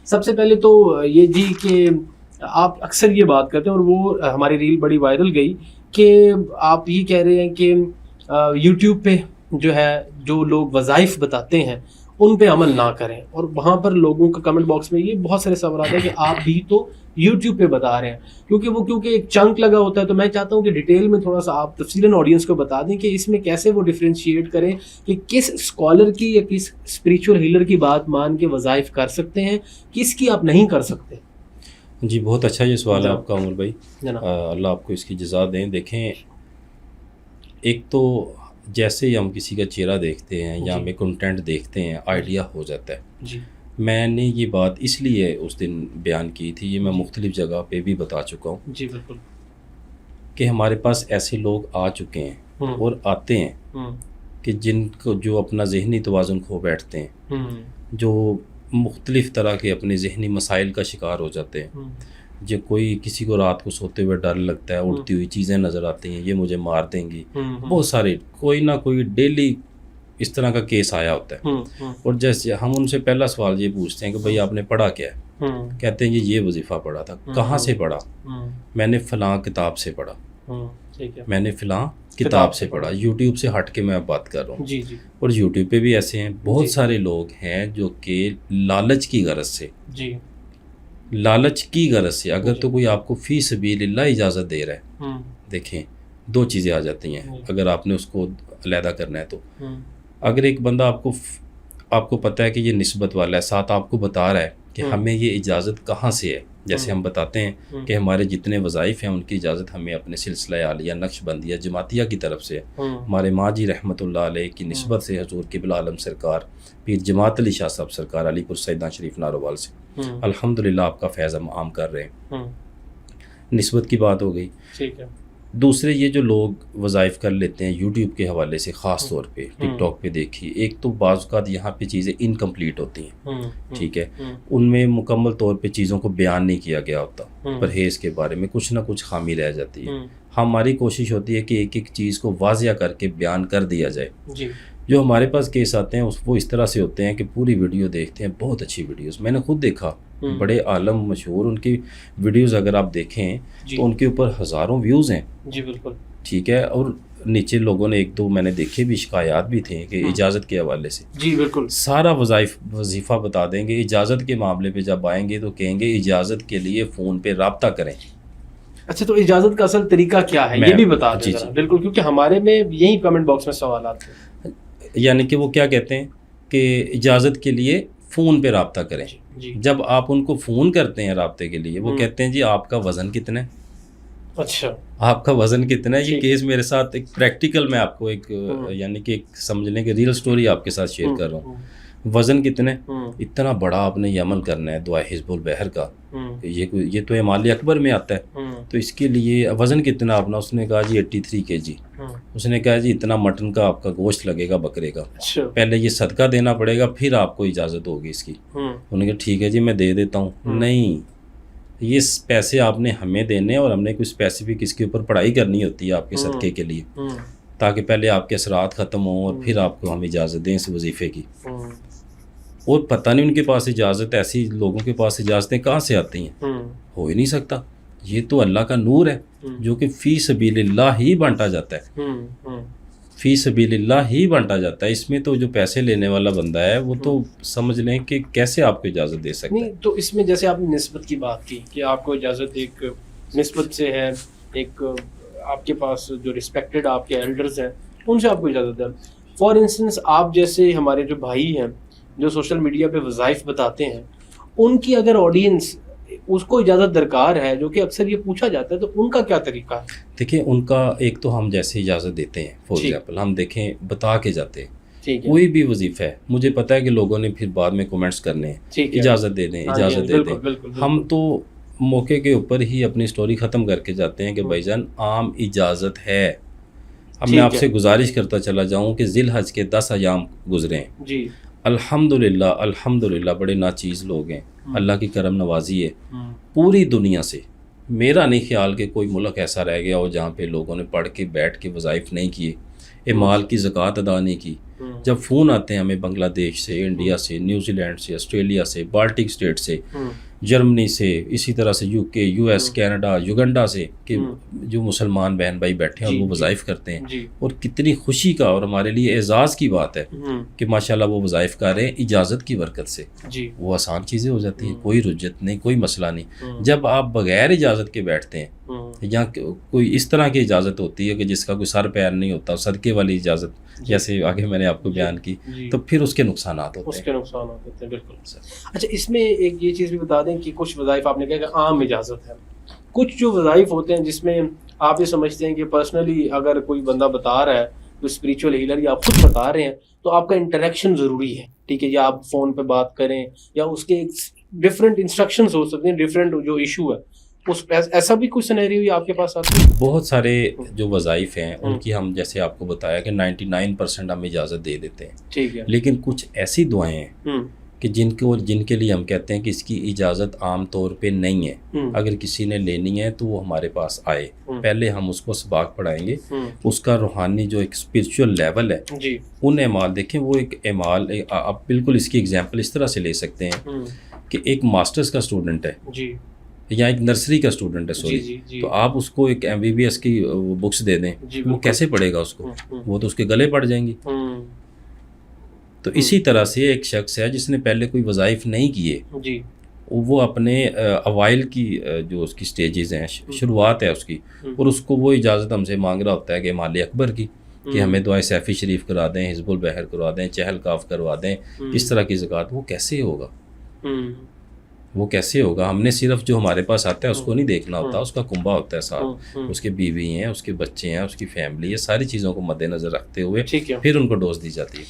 سب سے پہلے تو یہ جی کہ آپ اکثر یہ بات کرتے ہیں اور وہ ہماری ریل بڑی وائرل گئی کہ آپ یہ کہہ رہے ہیں کہ یوٹیوب پہ جو ہے جو لوگ وظائف بتاتے ہیں ان پہ عمل نہ کریں، اور وہاں پر لوگوں کا کمنٹ باکس میں یہ بہت سارے سوالات ہیں کہ آپ بھی تو یوٹیوب پہ بتا رہے ہیں، کیونکہ ایک چنک لگا ہوتا ہے، تو میں چاہتا ہوں کہ ڈیٹیل میں تھوڑا سا آپ تفصیلاً آڈینس کو بتا دیں کہ اس میں کیسے وہ ڈفرینشیٹ کریں کہ کس اسکالر کی یا کس اسپریچول ہیلر کی بات مان کے وظائف کر سکتے ہیں، کس کی آپ نہیں کر سکتے۔ جی بہت اچھا یہ سوال ہے آپ کا عمر بھائی، اللہ آپ کو اس کی جزا دیں۔ دیکھیں، ایک تو جیسے ہی ہم کسی کا چہرہ دیکھتے ہیں یا ہمیں کنٹینٹ دیکھتے ہیں آئیڈیا ہو جاتا ہے۔ جی میں نے یہ بات اس لیے اس دن بیان کی تھی، یہ میں مختلف جگہ پہ بھی بتا چکا ہوں جی بالکل، کہ ہمارے پاس ایسے لوگ آ چکے ہیں اور آتے ہیں کہ جن کو جو اپنا ذہنی توازن کھو بیٹھتے ہیں، جو مختلف طرح کے اپنے ذہنی مسائل کا شکار ہو جاتے ہیں، جو کوئی کسی کو رات کو سوتے ہوئے ڈر لگتا ہے، اڑتی ہوئی چیزیں نظر آتی ہیں، یہ مجھے مار دیں گی، بہت سارے کوئی نہ کوئی ڈیلی اس طرح کا کیس آیا ہوتا ہے۔ اور جیسے ہم ان سے پہلا سوال یہ پوچھتے ہیں کہ بھئی آپ نے پڑھا کیا ہے؟ کہتے ہیں یہ وظیفہ پڑھا تھا۔ کہاں سے پڑھا؟ میں نے فلاں کتاب سے پڑھا، میں نے فلاں کتاب سے پڑھا۔ یوٹیوب سے ہٹ کے میں اب بات کر رہا ہوں۔ جی جی، اور یوٹیوب پہ بھی ایسے ہیں بہت سارے لوگ ہیں جو کہ لالچ کی غرض سے، جی لالچ کی غرض سے اگر تو کوئی آپ کو فی سبیل اللہ اجازت دے رہا ہے، دیکھیں دو چیزیں آ جاتی ہیں اگر آپ نے اس کو علیحدہ کرنا ہے تو۔ اگر ایک بندہ آپ کو پتہ ہے کہ یہ نسبت والا ہے، ساتھ آپ کو بتا رہا ہے کہ ہمیں یہ اجازت کہاں سے ہے، جیسے ہم بتاتے ہیں کہ ہمارے جتنے وظائف ہیں ان کی اجازت ہمیں اپنے سلسلہ عالیہ نقش بندیہ جماعتیہ کی طرف سے ہے، ہمارے ماں جی رحمۃ اللہ علیہ کی نسبت سے حضور قبلہ عالم سرکار پیر جماعت علی شاہ صاحب سرکار علی پور سیدنا شریف ناروال سے الحمدللہ آپ کا فیض ہم عام کر رہے ہیں۔ نسبت کی بات ہو گئی۔ ٹھیک ہے۔ دوسرے یہ جو لوگ وظائف کر لیتے ہیں یوٹیوب کے حوالے سے، خاص طور پہ ٹک ٹاک پہ دیکھیے، ایک تو بعض اوقات یہاں پہ چیزیں انکمپلیٹ ہوتی ہیں، ٹھیک ہے، ان میں مکمل طور پہ چیزوں کو بیان نہیں کیا گیا ہوتا، پرہیز کے بارے میں کچھ نہ کچھ خامی رہ جاتی ہے۔ ہماری کوشش ہوتی ہے کہ ایک ایک چیز کو واضح کر کے بیان کر دیا جائے۔ جو ہمارے پاس کیس آتے ہیں وہ اس طرح سے ہوتے ہیں کہ پوری ویڈیو دیکھتے ہیں، بہت اچھی ویڈیوز، میں نے خود دیکھا، بڑے عالم مشہور ان کی ویڈیوز اگر آپ دیکھیں تو ان کے اوپر ہزاروں ویوز ہیں۔ جی بالکل، ٹھیک ہے، اور نیچے لوگوں نے ایک دو میں نے دیکھے بھی شکایات بھی تھے کہ اجازت کے حوالے سے۔ جی بالکل، سارا وظیفہ بتا دیں گے، اجازت کے معاملے پہ جب آئیں گے تو کہیں گے اجازت کے لیے فون پہ رابطہ کریں۔ اچھا، تو اجازت کا اصل طریقہ کیا ہے یہ بھی بتا دیں ذرا۔ بالکل، کیونکہ ہمارے میں یہی کمنٹ باکس میں سوالات ہیں، یعنی کہ وہ کیا کہتے ہیں کہ اجازت کے لیے فون پہ رابطہ کریں۔ جب آپ ان کو فون کرتے ہیں رابطے کے لیے، وہ کہتے ہیں جی آپ کا وزن کتنا ہے؟ اچھا، آپ کا وزن کتنا ہے؟ یہ کیس میرے ساتھ ایک پریکٹیکل میں آپ کو ایک یعنی کہ ایک سمجھ لیں کہ ریئل سٹوری آپ کے ساتھ شیئر کر رہا ہوں۔ وزن کتنے؟ اتنا بڑا آپ نے یہ عمل کرنا ہے دعائے حزب البحر کا، یہ تو اعمال اکبر میں آتا ہے، تو اس کے لیے وزن کتنا اپنا؟ اس نے کہا جی 83 kg۔ اس نے کہا جی اتنا مٹن کا آپ کا گوشت لگے گا بکرے کا، پہلے یہ صدقہ دینا پڑے گا پھر آپ کو اجازت ہوگی اس کی۔ انہوں نے کہا ٹھیک ہے جی میں دے دیتا ہوں۔ نہیں، یہ پیسے آپ نے ہمیں دینے اور ہم نے کوئی اسپیسیفک اس کے اوپر پڑھائی کرنی ہوتی ہے آپ کے صدقے کے لیے، تاکہ پہلے آپ کے اثرات ختم ہوں اور پھر آپ کو ہم اجازت دیں اس وظیفے کی۔ اور پتہ نہیں ان کے پاس اجازت، ایسی لوگوں کے پاس اجازتیں کہاں سے آتی ہیں؟ ہو ہی نہیں سکتا۔ یہ تو اللہ کا نور ہے جو کہ فی سبیل اللہ ہی بانٹا جاتا ہے، فی سبیل اللہ ہی بانٹا جاتا ہے۔ اس میں تو جو پیسے لینے والا بندہ ہے وہ تو سمجھ لیں کہ کیسے آپ کو اجازت دے سکتا ہے۔ تو اس میں جیسے آپ نے نسبت کی بات کی کہ آپ کو اجازت ایک نسبت سے ہے، ایک آپ کے پاس جو ریسپیکٹڈ آپ کے ایلڈرز ہیں ان سے آپ کو اجازت ہے۔ فار انسٹنس آپ جیسے ہمارے جو بھائی ہیں جو سوشل میڈیا پہ وظائف بتاتے ہیں، ان کی اگر آڈینس اس کو اجازت درکار ہے، جو کہ اکثر یہ پوچھا جاتا ہے، تو ان کا کیا طریقہ ہے؟ دیکھیں ان کا ایک تو ہم جیسے اجازت دیتے ہیں، فار ایگزامپل ہم دیکھیں بتا کے جاتے ہیں کوئی بھی وظیفہ ہے، مجھے پتہ ہے کہ لوگوں نے پھر بعد میں کومنٹس کرنے ہیں اجازت دے دیں اجازت دے دیں، ہم تو موقع کے اوپر ہی اپنی سٹوری ختم کر کے جاتے ہیں کہ بھائی جان عام اجازت ہے۔ اب میں آپ سے گزارش کرتا چلا جاؤں کہ ذی الحج کے 10 ایام گزرے ہیں، جی الحمدللہ بڑے ناچیز لوگ ہیں، اللہ کی کرم نوازی ہے پوری دنیا سے۔ میرا نہیں خیال کہ کوئی ملک ایسا رہ گیا ہو جہاں پہ لوگوں نے پڑھ کے بیٹھ کے وظائف نہیں کیے، مال کی زکوٰۃ ادا نہیں کی، جب فون آتے ہیں ہمیں بنگلہ دیش سے، انڈیا سے، نیوزی لینڈ سے، آسٹریلیا سے، بالٹک اسٹیٹ سے، جرمنی سے، اسی طرح سے یو کے، یو ایس، کینیڈا، یوگنڈا سے، کہ جو مسلمان بہن بھائی بیٹھے ہیں اور وہ وظائف کرتے ہیں، اور کتنی خوشی کا اور ہمارے لیے اعزاز کی بات ہے کہ ماشاءاللہ وہ وظائف کر رہے ہیں اجازت کی برکت سے. وہ آسان چیزیں ہو جاتی ہیں، کوئی رجت نہیں، کوئی مسئلہ نہیں. جب آپ بغیر اجازت کے بیٹھتے ہیں یا کوئی اس طرح کی اجازت ہوتی ہے کہ جس کا کوئی سر پیر نہیں ہوتا، صدقے والی اجازت جیسے آگے میں نے آپ کو بیان کی، تو پھر اس کے نقصانات ہوتے ہیں. اس کے نقصانات ہوتے ہیں، بالکل. اچھا، اس میں ایک یہ چیز بھی بتا دیں کہ کچھ وظائف آپ نے کہا کہ عام اجازت ہے، کچھ جو وظائف ہوتے ہیں جس میں آپ یہ سمجھتے ہیں کہ پرسنلی اگر کوئی بندہ بتا رہا ہے، کوئی اسپریچول ہیلر یا آپ خود بتا رہے ہیں، تو آپ کا انٹریکشن ضروری ہے، ٹھیک ہے، یا آپ فون پہ بات کریں یا اس کے ڈفرینٹ انسٹرکشنز ہو سکتے ہیں، ڈفرینٹ جو ایشو ہے، ایسا بھی کوئی سینیریو آپ کے پاس آتا ہے؟ بہت سارے جو وظائف ہیں ان کی ہم جیسے آپ کو بتایا کہ 99% ہم اجازت دے دیتے ہیں، ٹھیک ہے، لیکن کچھ ایسی دعائیں ہیں کہ جن کے لیے ہم کہتے ہیں کہ اس کی اجازت عام طور پہ نہیں ہے. اگر کسی نے لینی ہے تو وہ ہمارے پاس آئے، پہلے ہم اس کو سباق پڑھائیں گے، اس کا روحانی جو ایک اسپرچول لیول ہے، ان اعمال دیکھیں. وہ ایک اعمال آپ بالکل اس کی ایگزامپل اس طرح سے لے سکتے ہیں کہ ایک ماسٹرز کا اسٹوڈنٹ ہے یا ایک نرسری کا اسٹوڈنٹ ہے، سوری، تو آپ اس کو ایک MBBS کی بکس دے دیں، وہ کیسے پڑھے گا اس کو؟ وہ تو اس کے گلے پڑ جائیں گی. تو اسی طرح سے ایک شخص ہے جس نے پہلے کوئی وظائف نہیں کیے، وہ اپنے اوائل کی جو اس کی سٹیجز ہیں، شروعات ہے اس کی، اور اس کو وہ اجازت ہم سے مانگ رہا ہوتا ہے کہ مال اکبر کی، کہ ہمیں دعائے سیفی شریف کروا دیں، حزب البحر کروا دیں، چہل کاف کروا دیں، اس طرح کی زکوٰۃ. وہ کیسے ہوگا؟ وہ کیسے ہوگا؟ ہم نے صرف جو ہمارے پاس آتا ہے اس کو نہیں دیکھنا ہوتا، اس کا کنبہ ہوتا ہے ساتھ، اس کے بیوی ہیں، اس کے بچے ہیں، اس کی فیملی ہے، ساری چیزوں کو مد نظر رکھتے ہوئے پھر ان کو ڈوز دی جاتی ہے.